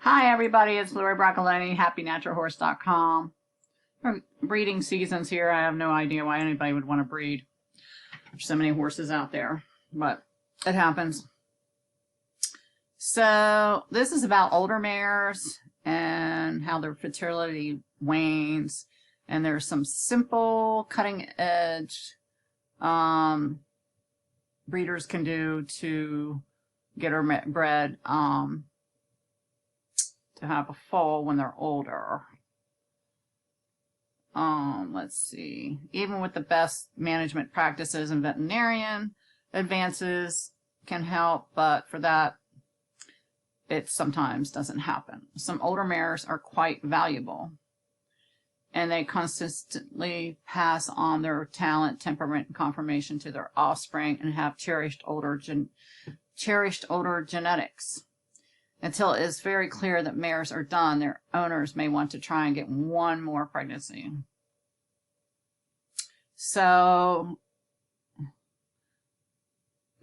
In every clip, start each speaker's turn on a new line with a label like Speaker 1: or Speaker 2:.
Speaker 1: Hi everybody, it's Lori Broccolini, happynaturalhorse.com. Breeding season's here. I have no idea why anybody would want to breed. There's so many horses out there, but it happens. So this is about older mares and how their fertility wanes. And there's some simple cutting edge breeders can do to get her bred to have a foal when they're older. Let's see. Even with the best management practices and veterinarian advances can help, but for that, it sometimes doesn't happen. Some older mares are quite valuable, and they consistently pass on their talent, temperament, and conformation to their offspring and have cherished older genetics. Until it is very clear that mares are done, their owners may want to try and get one more pregnancy. So,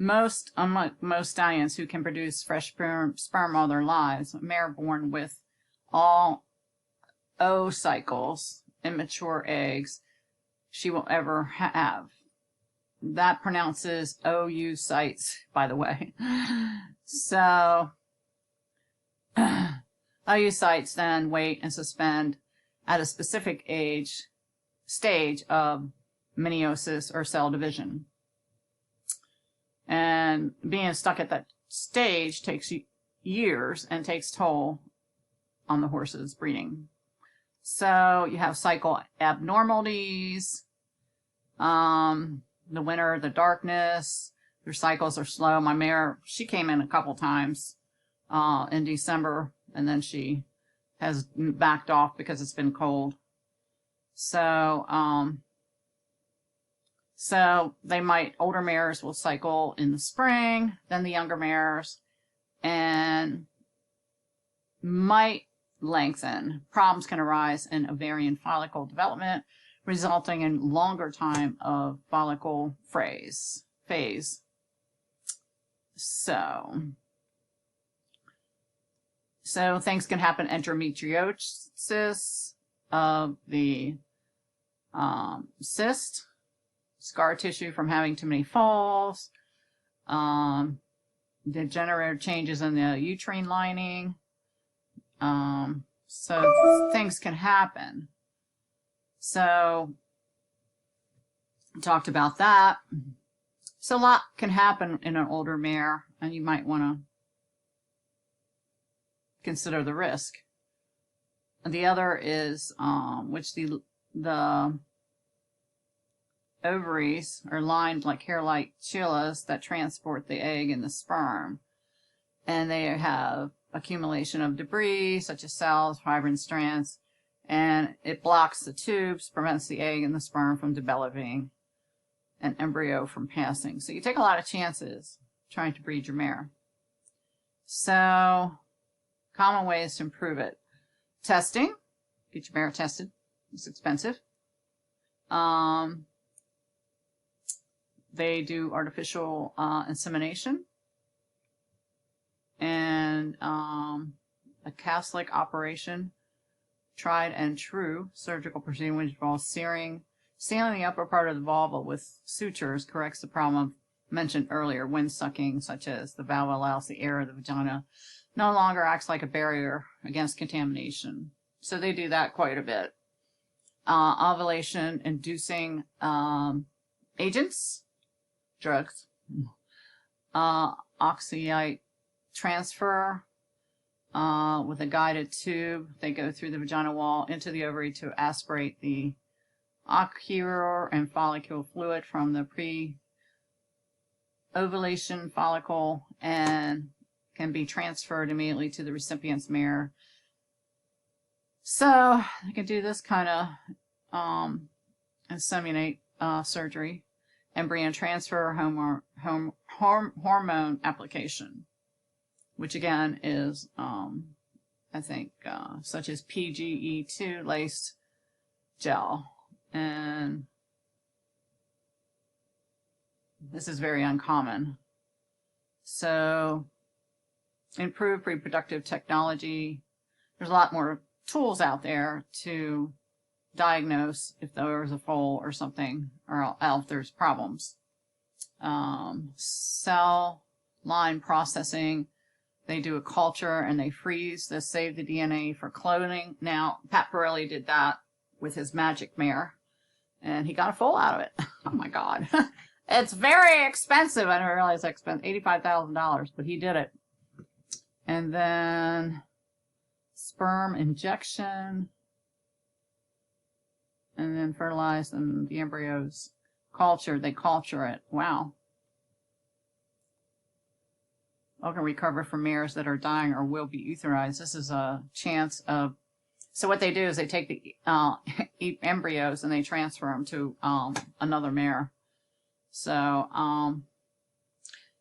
Speaker 1: unlike most stallions who can produce fresh sperm all their lives, a mare born with all O cycles, immature eggs, she will ever have. That pronounces OU sites, by the way. So, oocytes then wait and suspend at a specific stage of meiosis or cell division. And being stuck at that stage takes years and takes toll on the horse's breeding. So you have cycle abnormalities, the winter, the darkness, their cycles are slow. My mare, she came in a couple times in December, and then she has backed off because it's been cold. So, older mares will cycle in the spring, then the younger mares, and might lengthen. Problems can arise in ovarian follicle development, resulting in longer time of follicle phase. So things can happen. Endometriosis of the cyst, scar tissue from having too many falls, degenerative changes in the uterine lining. So things can happen. So talked about that. So a lot can happen in an older mare, and you might want to consider the risk. The other is which the ovaries are lined like hair-like chillas that transport the egg and the sperm, and they have accumulation of debris such as cells, fibrin strands, and it blocks the tubes, prevents the egg and the sperm from developing, an embryo from passing. So you take a lot of chances trying to breed your mare. So common ways to improve it. Testing. Get your mare tested. It's expensive. They do artificial insemination and a calf-like operation, tried and true surgical procedure which involves sealing the upper part of the vulva with sutures, corrects the problem mentioned earlier, wind sucking, such as the valve allows the air of the vagina no longer acts like a barrier against contamination. So they do that quite a bit. Ovulation inducing agents, drugs, oxyite transfer with a guided tube. They go through the vagina wall into the ovary to aspirate the ocular and follicular fluid from the pre-ovulation follicle and can be transferred immediately to the recipient's mare. So I can do this kind of inseminate surgery, embryo transfer, hormone application, which again is, I think, such as PGE2 laced gel. And this is very uncommon. So, improved reproductive technology there's a lot more tools out there to diagnose if there is a foal or something, or if there's problems. Cell line processing, they do a culture and they freeze to save the DNA for cloning. Now, Pat Borelli did that with his magic mare, and he got a foal out of it. Oh my God. It's very expensive. I didn't realize it's expensive. $85,000, but he did it. And then sperm injection, and then fertilize, and the embryos cultured. They culture it. Wow. Can recover from mares that are dying or will be euthanized. This is a chance of. So what they do is they take the embryos and they transfer them to another mare. So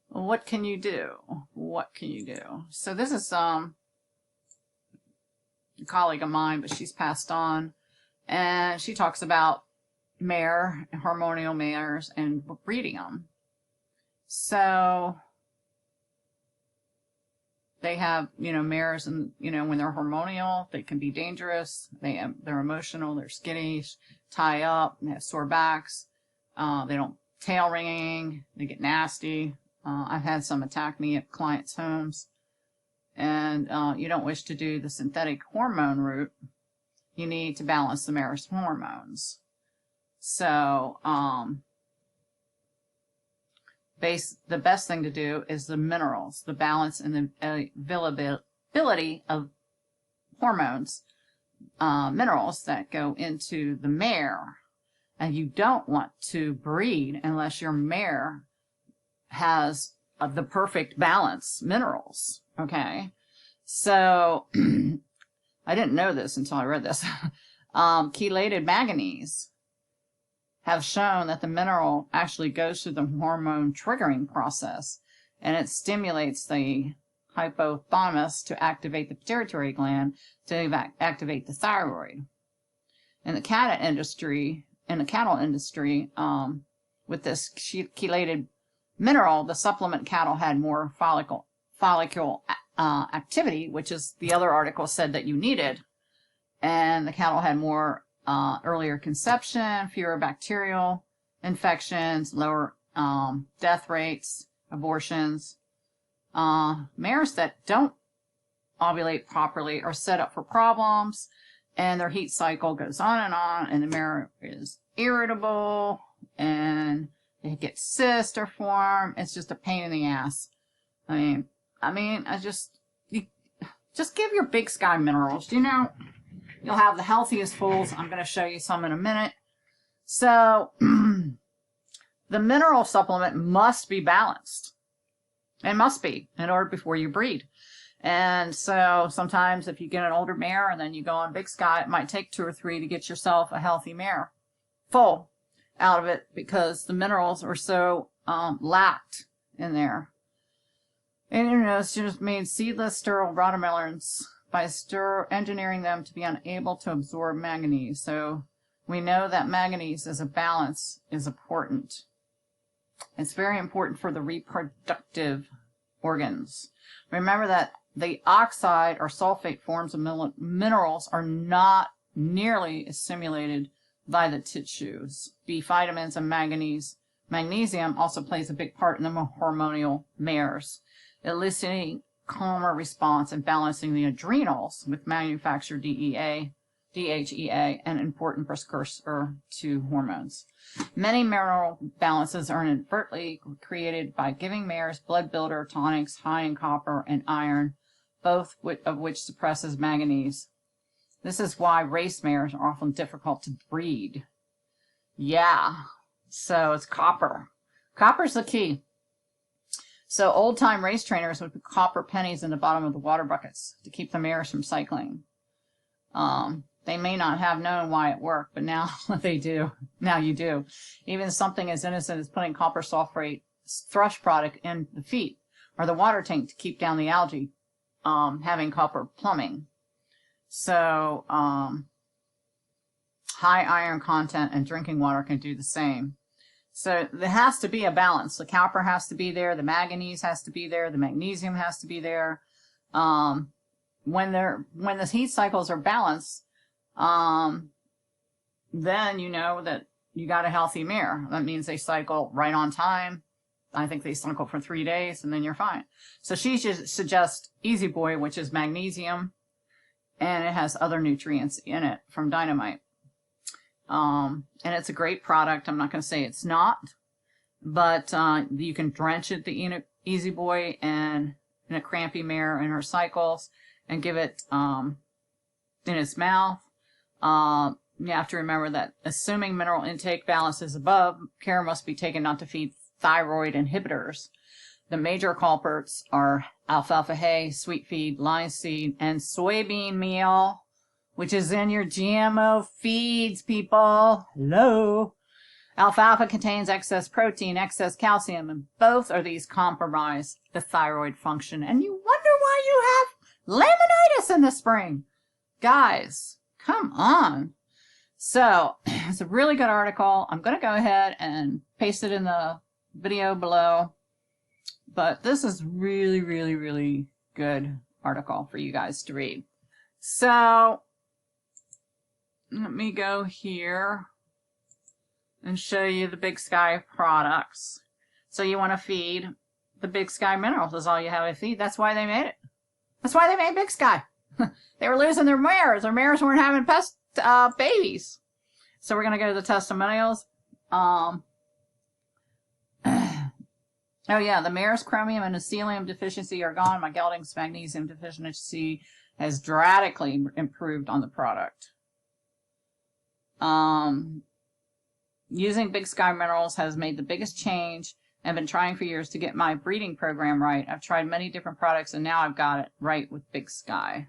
Speaker 1: what can you do? What can you do? So this is a colleague of mine, but she's passed on, and she talks about mare, hormonal mares, and breeding them. So they have, mares, and, when they're hormonal, they can be dangerous. They're emotional, they're skittish, tie up, they have sore backs. They don't tail ringing, they get nasty. I've had some attack me at clients' homes. And you don't wish to do the synthetic hormone route. You need to balance the mare's hormones. So, the best thing to do is the minerals, the balance and the availability of hormones, minerals that go into the mare. And you don't want to breed unless your mare has the perfect balance minerals. Okay. So I didn't know this until I read this. Chelated manganese have shown that the mineral actually goes through the hormone triggering process, and it stimulates the hypothalamus to activate the pituitary gland to activate the thyroid. In the cattle industry, with this chelated mineral, the supplement cattle had more follicle activity, which is the other article said that you needed, and the cattle had more earlier conception, fewer bacterial infections, lower death rates, abortions. Mares that don't ovulate properly are set up for problems, and their heat cycle goes on, and the mare is irritable, and they get cysts or form. It's just a pain in the ass. I mean, just give your big sky minerals. You'll have the healthiest foals. I'm going to show you some in a minute. So, the mineral supplement must be balanced. It must be in order before you breed. And so sometimes if you get an older mare and then you go on big sky, it might take 2 or 3 to get yourself a healthy mare, foal, out of it, because the minerals are so lacked in there. And it's just made seedless sterile watermelons by engineering them to be unable to absorb manganese. So we know that manganese as a balance is important. It's very important for the reproductive organs. Remember that the oxide or sulfate forms of minerals are not nearly as stimulated by the tissues. B vitamins and magnesium also plays a big part in the hormonal mares, eliciting calmer response and balancing the adrenals with manufactured DHEA, an important precursor to hormones. Many mineral balances are inadvertently created by giving mares blood builder tonics high in copper and iron, both of which suppresses manganese. This is why race mares are often difficult to breed. Yeah, so it's copper. Copper's the key. So old-time race trainers would put copper pennies in the bottom of the water buckets to keep the mares from cycling. They may not have known why it worked, but now they do. Now you do. Even something as innocent as putting copper sulfate thrush product in the feet or the water tank to keep down the algae, having copper plumbing. So high iron content and drinking water can do the same. So there has to be a balance. The copper has to be there, the manganese has to be there, the magnesium has to be there. when the heat cycles are balanced, then you know that you got a healthy mare. That means they cycle right on time. I think they cycle for 3 days, and then you're fine. So she suggests Easy Boy, which is magnesium, and it has other nutrients in it from Dynamite. And it's a great product. I'm not going to say it's not, but you can drench it, the Easy Boy, and in a crampy mare in her cycles, and give it in its mouth. You have to remember that assuming mineral intake balance is above, care must be taken not to feed thyroid inhibitors. The major culprits are alfalfa hay, sweet feed, linseed, and soybean meal, which is in your GMO feeds, people. Hello. Alfalfa contains excess protein, excess calcium, and both of these compromise the thyroid function. And you wonder why you have laminitis in the spring. Guys, come on. So, it's a really good article. I'm going to go ahead and paste it in the video below. But this is really, really, really good article for you guys to read. So, let me go here and show you the Big Sky products. So you want to feed the Big Sky minerals is all you have to feed. That's why they made it. That's why they made Big Sky. They were losing their mares. Their mares weren't having babies. So we're going to go to the testimonials. Oh yeah, the mare's chromium and selenium deficiency are gone. My gelding's magnesium deficiency has dramatically improved on the product. Using Big Sky minerals has made the biggest change. I've been trying for years to get my breeding program right. I've tried many different products and now I've got it right with Big Sky.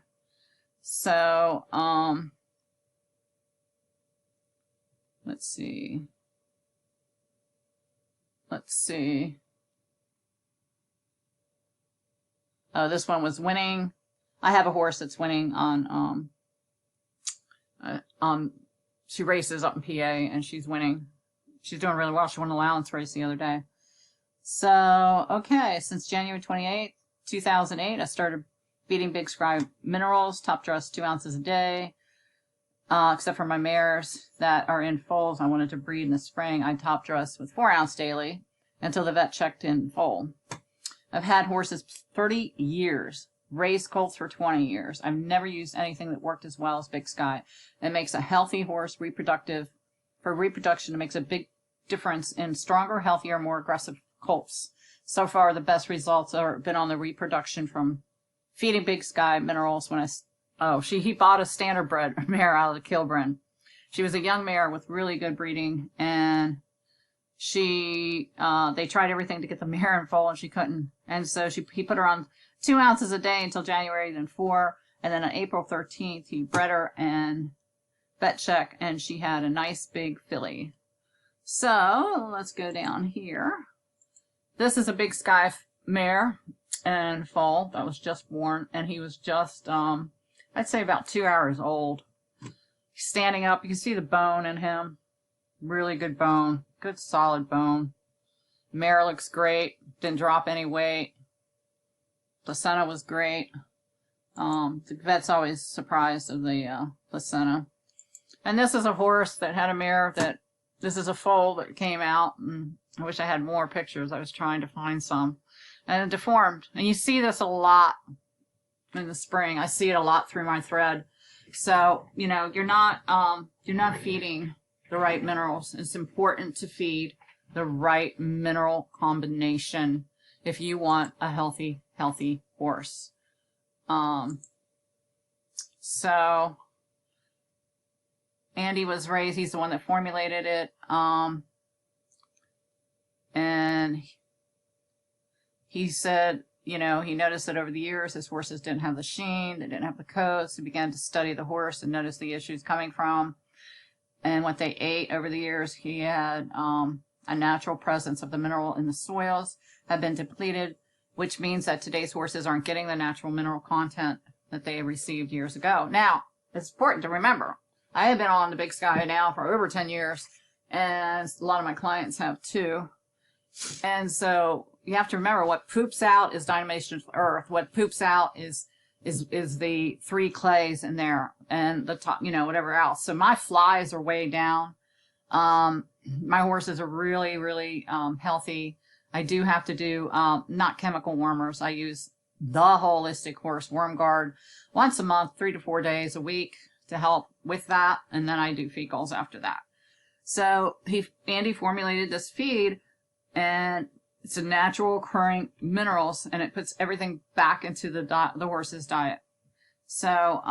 Speaker 1: So, let's see. Oh, this one was winning. I have a horse that's winning on she races up in PA and she's winning. She's doing really well. She won an allowance race the other day. So, okay, since January 28th, 2008, I started feeding Big Sky minerals, top dress 2 ounces a day. Except for my mares that are in foals I wanted to breed in the spring, I top dress with 4 ounce daily until the vet checked in foal. I've had horses 30 years, raised colts for 20 years. I've never used anything that worked as well as Big Sky. It makes a healthy horse for reproduction. It makes a big difference in stronger, healthier, more aggressive colts. So far, the best results have been on the reproduction from feeding Big Sky minerals when he bought a standard bred mare out of the Kilburn. She was a young mare with really good breeding, and they tried everything to get the mare in foal, and she couldn't. And so he put her on 2 ounces a day until January, then 4. And then on April 13th, he bred her and vet check, and she had a nice big filly. So let's go down here. This is a Big Sky mare and foal that was just born, and he was just, I'd say about 2 hours old. He's standing up. You can see the bone in him. Really good bone. Good solid bone. Mare looks great. Didn't drop any weight. Placenta was great. The vet's always surprised of the placenta. And this is a horse that had a mare this is a foal that came out. And I wish I had more pictures. I was trying to find some. And deformed. And you see this a lot in the spring. I see it a lot through my thread. So, you know, you're not feeding the right minerals. It's important to feed the right mineral combination if you want a healthy horse. So Andy was raised, he's the one that formulated it. And he said, you know, he noticed that over the years his horses didn't have the sheen, they didn't have the coats. He began to study the horse and notice the issues coming from and what they ate over the years. He had a natural presence of the mineral in the soils had been depleted, which means that today's horses aren't getting the natural mineral content that they received years ago. Now, it's important to remember, I have been on the Big Sky now for over 10 years, and a lot of my clients have too. And so you have to remember what poops out is dynamation of earth. What poops out is is the 3 clays in there and the top, you know, whatever else. So my flies are way down. My horses are really, really healthy. I do have to do not chemical wormers. I use the Holistic Horse Worm Guard once a month, 3 to 4 days a week to help with that, and then I do fecals after that. So Andy formulated this feed, and it's a natural occurring minerals, and it puts everything back into the horse's diet. So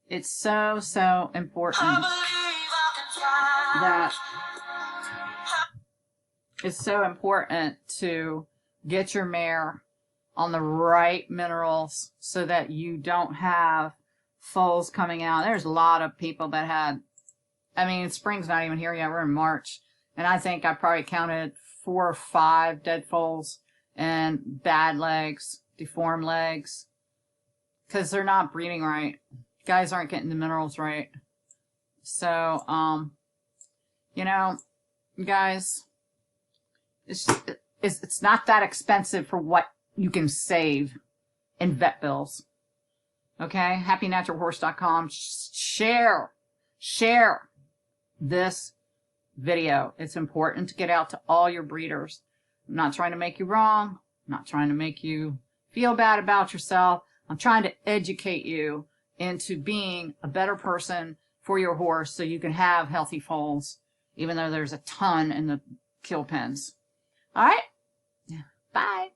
Speaker 1: it's so important that it's so important to get your mare on the right minerals so that you don't have foals coming out. There's a lot of people that had, I mean, spring's not even here yet. We're in March. And I think I probably counted 4 or 5 dead foals and bad legs, deformed legs, because they're not breeding right. Guys aren't getting the minerals right. So, you know, guys, it's not that expensive for what you can save in vet bills. Okay? HappyNaturalHorse.com. Share this video. It's important to get out to all your breeders. I'm not trying to make you wrong. I'm not trying to make you feel bad about yourself. I'm trying to educate you into being a better person for your horse so you can have healthy foals, even though there's a ton in the kill pens. All right? Bye.